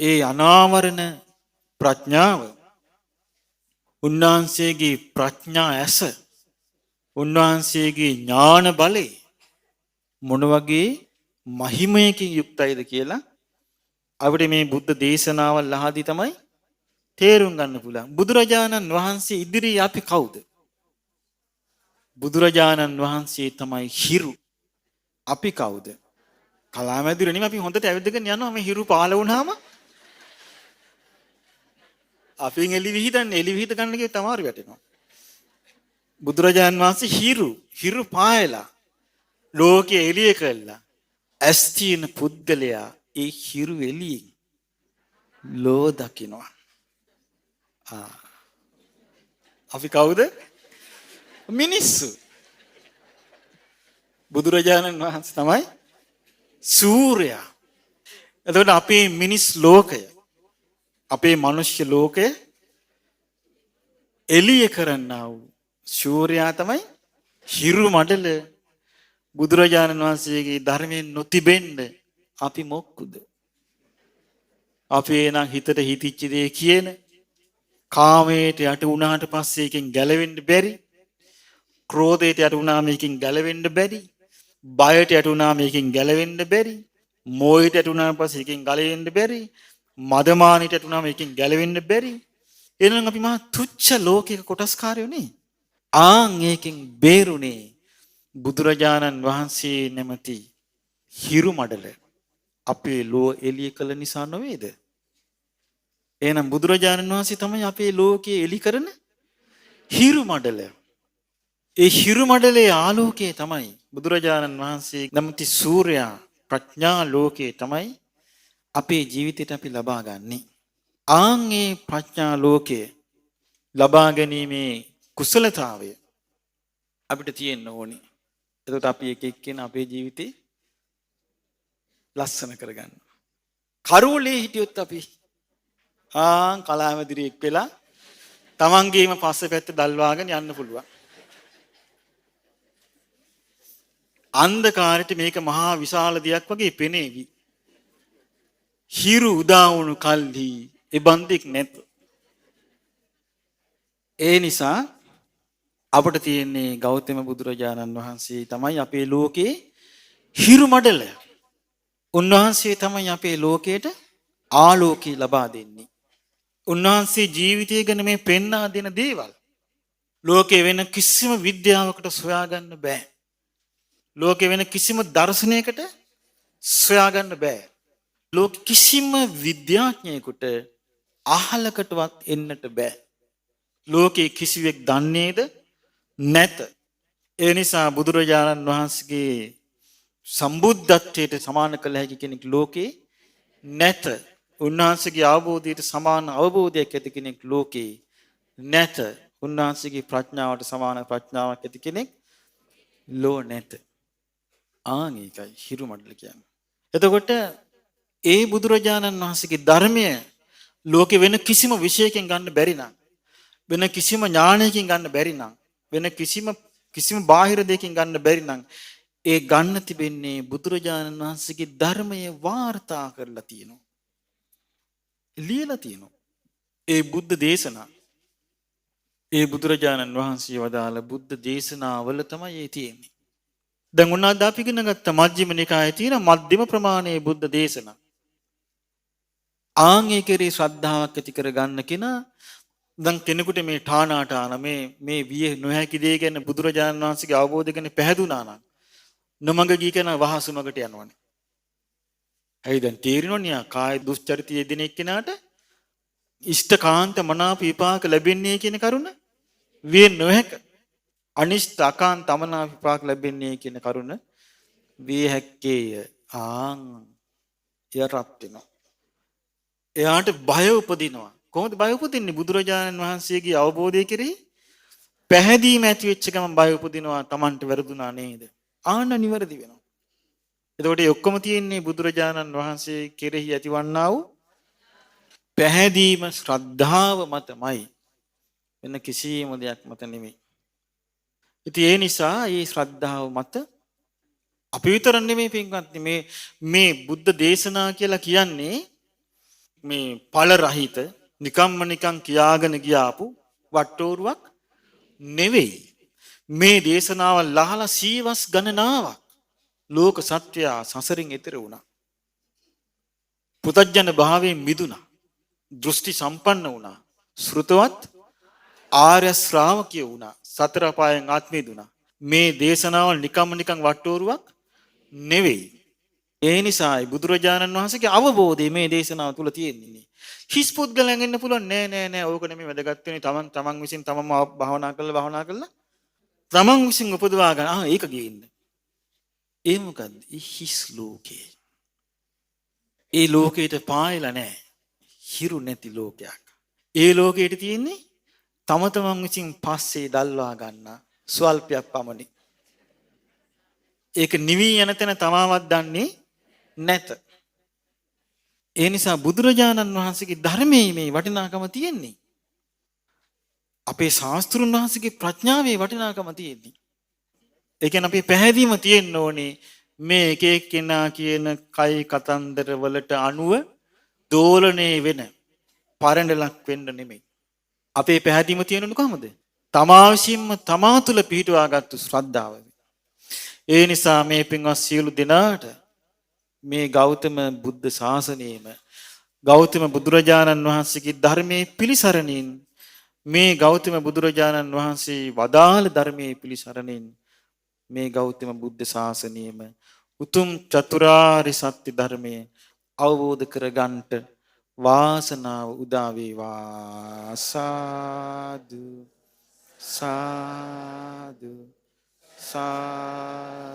ඒ අනාවරණ ප්‍රඥාව, උන්වහන්සේගේ ප්‍රඥා ඇස, උන්වහන්සේගේ ඥාන බලය මොන වගේ මහිමයකින් යුක්තයිද කියලා අපිට මේ බුද්ධ දේශනාවල් අහදී තමයි තේරුම් ගන්න පුළුවන්. බුදුරජාණන් වහන්සේ ඉදිරියේ අපි කවුද? බුදුරජාණන් වහන්සේ තමයි හිරු. අපි කවුද? කලාමැදිරිය නෙමෙයි, අපි හොඳට ඇවිදගෙන යනවා. මේ හිරු පාල වුණාම අපින් එලි විහිද ගන්න කිව්ව තමාරු වැටෙනවා. බුදුරජාණන් වහන්සේ හිරු පායලා ලෝකයේ එළිය කළා. ඇස් තියෙන පුද්ගලයා ඒ හිරු එළියෙන් ලෝ දකින්නවා. අපි කවුද? මිනිස්සු. බුදුරජාණන් වහන්සේ තමයි සූර්යයා. එතකොට අපේ මිනිස් ලෝකය, අපේ මනුෂ්‍ය ලෝකය එළිය කරන්නා වූ සූර්යයා තමයි හිරු මඩල. බුදුරජාණන් වහන්සේගේ ධර්මයෙන් නොතිබෙන්න අපි මොක්කුද? අපේ නම් හිතට හිතිච්ච දේ කියන, කාමයට යට වුණාට පස්සේ එකෙන් ගැලවෙන්න බැරි, ක්‍රෝධයට යට වුණාම එකෙන් ගැලවෙන්න බැරි, බයට යට වුණාම එකෙන් ගැලවෙන්න බැරි, මෝහයට යට වුණාම පස්සේ එකෙන් ගැලවෙන්න බැරි, මදමානයට යට වුණාම එකෙන් ගැලවෙන්න බැරි. එහෙනම් අපි මහා තුච්ච ලෝකයක කොටස්කාරයෝ නේ. ඒකෙන් බේරුනේ බුදුරජාණන් වහන්සේ නැමැති හිරු මඩල අපේ ලෝ එළිය කළ නිසා නොවේද? එහෙනම් බුදුරජාණන් වහන්සේ තමයි අපේ ලෝකයේ එළි කරන හිරු මඩල. ඒ හිරු මඩලේ ආලෝකයේ තමයි බුදුරජාණන් වහන්සේ නැමැති සූර්යයා, ප්‍රඥා ලෝකයේ තමයි අපේ ජීවිතයට අපි ලබා ගන්නෙ. ඒ ප්‍රඥා ලෝකයේ ලබා ගැනීමේ කුසලතාවය අපිට තියෙන්න ඕනේ. එතකොට අපි එක එක්කෙනා අපේ ජීවිතේ ලස්සන කරගන්න. කරුවලේ හිටියොත් අපි කලාමැදිරියෙක් වෙලා තමන්ගේම පස්සේ පැත්ත දල්වාගෙන යන්න පුළුවන්. අන්ධකාරයට මේක මහා විශාල දෙයක් වගේ පෙනේවි. හිරු උදා වුණු කල්හි එබන්දෙක් නැත. ඒ නිසා අපට තියෙන්නේ ගෞතම බුදුරජාණන් වහන්සේ තමයි අපේ ලෝකේ හිරු මඩල. උන්වහන්සේ තමයි අපේ ලෝකයට ආලෝකය ලබා දෙන්නේ. උන්වහන්සේ ජීවිතය ගැන මේ පෙන්වා දෙන දේවල් ලෝකේ වෙන කිසිම විද්‍යාවකට සොයාගන්න බෑ. ලෝකේ වෙන කිසිම දර්ශනයකට සොයාගන්න බෑ. ලෝක කිසිම විද්‍යාඥයෙකුට අහලකටවත් එන්නට බෑ. ලෝකේ කිසිවෙක් දන්නේද නැත. ඒ නිසා බුදුරජාණන් වහන්සේගේ සම්බුද්ධත්වයට සමාන කළ හැකි කෙනෙක් ලෝකේ නැත. උන්වහන්සේගේ අවබෝධයට සමාන අවබෝධයක් ඇති කෙනෙක් ලෝකේ නැත. උන්වහන්සේගේ ප්‍රඥාවට සමාන ප්‍රඥාවක් ඇති කෙනෙක් ලෝ නැත. ආන් ඒකයි හිරු මඩල කියන්නේ. එතකොට ඒ බුදුරජාණන් වහන්සේගේ ධර්මය ලෝකේ වෙන කිසිම විශේෂයකින් ගන්න බැරි නම්, වෙන කිසිම ඥානයකින් ගන්න බැරි නම්, වෙන කිසිම බාහිර දෙයකින් ගන්න බැරි නම්, ඒ ගන්න තිබෙන්නේ බුදුරජාණන් වහන්සේගේ ධර්මය වාර්තා කරලා තියෙනවා. ලියලා තියෙනවා. ඒ බුද්ධ දේශනා, ඒ බුදුරජාණන් වහන්සේ වදාළ බුද්ධ දේශනාවල තමයි ඒ තියෙන්නේ. දැන් උනාද අපි ඉගෙන ගත්ත මජ්ක්‍ධිම නිකායේ තියෙන මධ්‍යම ප්‍රමාණයේ බුද්ධ දේශනා. ආන් ඒකේ ශ්‍රද්ධාවක් ඇති කර ගන්න කෙනා දැන් කෙනෙකුට මේ ඨානාඨාන මේ විය නොහැකි දේ ගැන බුදුරජාණන් වහන්සේගේ අවබෝධ ගැන පැහැදුනා නම් නොමඟ ගිය කෙනා වහසුමකට යනවනේ. ඇයි දැන් තේරෙනවනේ කාය දුස්චරිතය යෙදෙන එක්කෙනාට ඉෂ්ඨකාන්ත මනාප විපාක ලැබෙන්නේ කියන කරුණ විය නොහැක. අනිෂ්ඨ අකාන්ත අමනාප විපාක ලැබෙන්නේ කියන කරුණ විය හැක්කේය. ආන් යරත් වෙනවා. එයාට බය උපදිනවා. කොහොමද බය උපදින්නේ? බුදුරජාණන් වහන්සේගේ අවබෝධය කෙරෙහි පැහැදීම ඇති වෙච්ච ගමන් බය උපදිනවා. Tamanට වැරදුනා නේද? ආන්න නිවැරදි වෙනවා. එතකොට මේ ඔක්කොම තියෙන්නේ බුදුරජාණන් වහන්සේ කෙරෙහි ඇතිවන්නා වූ පැහැදීම ශ්‍රද්ධාව මතමයි. වෙන කිසිම දෙයක් මත නෙමෙයි. ඉතින් ඒ නිසා මේ ශ්‍රද්ධාව මත අපි විතර නෙමෙයි පින්වත්නි මේ බුද්ධ දේශනා කියලා කියන්නේ මේ ඵල රහිත නිකන් කියාගෙන ගියාපු වට්ටෝරුවක් නෙවෙයි. මේ දේශනාව ලහලා සීවස් ගණනාවක් ලෝක සත්‍යය සසරින් එතර වුණා. පුතඥ භාවයෙන් මිදුණා. දෘෂ්ටි සම්පන්න වුණා. ශ්‍රුතවත් ආර්ය ශ්‍රාවකය වුණා. සතර අපායන් ආත්මේ දුණා. මේ දේශනාවල් නිකන් වට්ටෝරුවක් නෙවෙයි. ඒ නිසායි බුදුරජාණන් වහන්සේගේ අවබෝධය මේ දේශනාව තුල තියෙන්නේ. හිස් පුද්ගලයන් ඉන්න පුළුවන් නෑ ඕක නෙමෙයි වැදගත් වෙන්නේ. තමන් විසින් තමන්ම භාවනා කරලා තමන් විසින් උපදවා ගන්න. ඒක ගේන්න. ඒ මොකද්ද? හිස් ලෝකේ. ඒ ලෝකේට පායලා නෑ. හිරු නැති ලෝකයක්. ඒ ලෝකේට තියෙන්නේ තමන් විසින් පස්සේ දල්වා ගන්න ස්වල්පයක් පමණි. ඒක නිවි යන තැන තමාවත් දන්නේ නැත. ඒ නිසා බුදුරජාණන් වහන්සේගේ ධර්මයේ මේ වටිනාකම තියෙන්නේ. අපේ ශාස්ත්‍රුන් වහන්සේගේ ප්‍රඥාවේ වටිනාකම තියෙන්නේ. ඒ කියන්නේ අපේ පැහැදීම තියෙන්න ඕනේ මේ එක එක්කෙනා කියන කයි කතන්දර වලට අනුව දෝලණය වෙන පරණලක් වෙන්න නෙමෙයි. අපේ පැහැදීම තියෙන්නේ කොහමද? තමා විසින්ම තමා තුළ පිහිටුවාගත්තු ශ්‍රද්ධාව. ඒ නිසා මේ පින්වත් සියලු දෙනාට මේ ගෞතම බුද්ධ ශාසනයේම ගෞතම බුදුරජාණන් වහන්සේගේ ධර්මයේ පිළිසරණින් මේ ගෞතම බුදුරජාණන් වහන්සේ වදාළ ධර්මයේ පිළිසරණින් මේ ගෞතම බුද්ධ ශාසනයේම උතුම් චතුරාර්ය සත්‍ය ධර්මයේ අවබෝධ කරගන්නට වාසනාව උදා වේවා. සාදු සාදු සාදු